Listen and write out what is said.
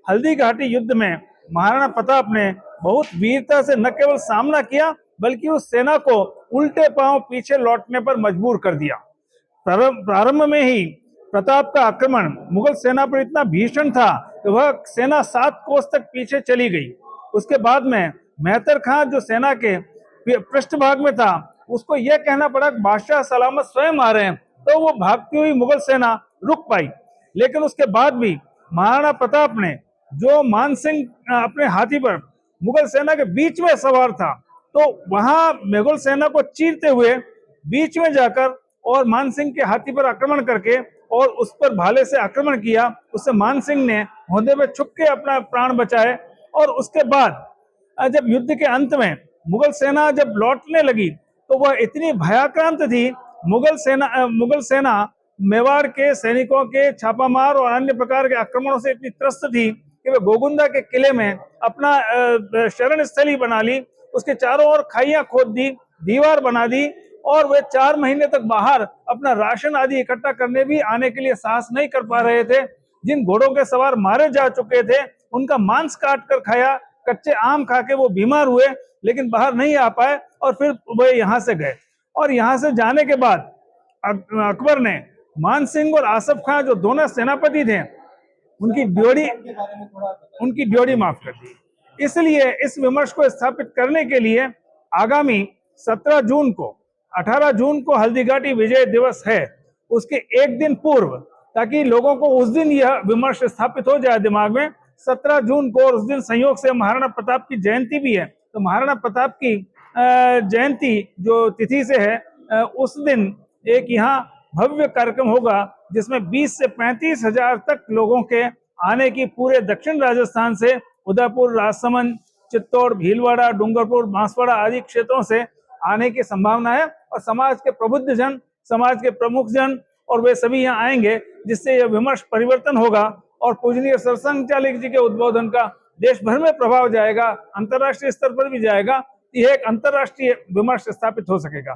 हल्दी घाटी युद्ध में महाराणा प्रताप ने बहुत वीरता से न केवल सामना किया बल्कि उस सेना को उल्टे पांव पीछे लौटने पर मजबूर कर दिया। प्रारंभ में ही प्रताप का आक्रमण मुगल सेना पर इतना भीषण था कि वह सेना 7 कोस तक पीछे चली गई। उसके बाद में मेहतर खां जो सेना के पृष्ठभाग में था, उसको यह कहना पड़ा कि बादशाह सलामत स्वयं आ रहे हैं, तो वो भागती हुई मुगल सेना रुक पाई। लेकिन उसके बाद भी महाराणा प्रताप ने, जो मानसिंह अपने हाथी पर मुगल सेना के बीच में सवार था, तो वहां मुगल सेना को चीरते हुए बीच में जाकर और मानसिंह के हाथी पर आक्रमण करके और उस पर भाले से आक्रमण किया। उससे मानसिंह ने होंदे में छुप के अपना प्राण बचाए। और उसके बाद जब युद्ध के अंत में मुगल सेना जब लौटने लगी तो वह इतनी भयाक्रांत थी, मुगल सेना मेवाड़ के सैनिकों के छापामार और अन्य प्रकार के आक्रमणों से इतनी त्रस्त थी कि वे गोगुंदा के किले में अपना शरण स्थली बना ली। उसके चारों ओर खाइयां खोद दी, दीवार बना दी और वे 4 महीने तक बाहर अपना राशन आदि इकट्ठा करने भी आने के लिए साहस नहीं कर पा रहे थे। जिन घोड़ों के सवार मारे जा चुके थे उनका मांस काट कर खाया, कच्चे आम खा के वो बीमार हुए, लेकिन बाहर नहीं आ पाए और फिर वे यहाँ से गए। और यहाँ से जाने के बाद अकबर ने मानसिंह और आसफ खां जो दोनों सेनापति थे उनकी ड्योढ़ी माफ कर दी। इसलिए इस विमर्श को स्थापित करने के लिए आगामी 17 जून को 18 जून को हल्दीघाटी विजय दिवस है, उसके एक दिन पूर्व, ताकि लोगों को उस दिन यह विमर्श स्थापित हो जाए दिमाग में। 17 जून को और उस दिन संयोग से महाराणा प्रताप की जयंती भी है, तो महाराणा प्रताप की जयंती जो तिथि से है, उस दिन एक यहाँ भव्य कार्यक्रम होगा जिसमें 20 से 35 हजार तक लोगों के आने की, पूरे दक्षिण राजस्थान से, उदयपुर, राजसमंद, चित्तौड़, भीलवाड़ा, डूंगरपुर, बांसवाड़ा आदि क्षेत्रों से आने की संभावना है। और समाज के प्रबुद्ध जन, समाज के प्रमुख जन और वे सभी यहाँ आएंगे, जिससे यह विमर्श परिवर्तन होगा और पूजनीय सरसंघ चालक जी के उद्बोधन का देश भर में प्रभाव जाएगा, अंतर्राष्ट्रीय स्तर पर भी जाएगा। यह एक अंतर्राष्ट्रीय विमर्श स्थापित हो सकेगा।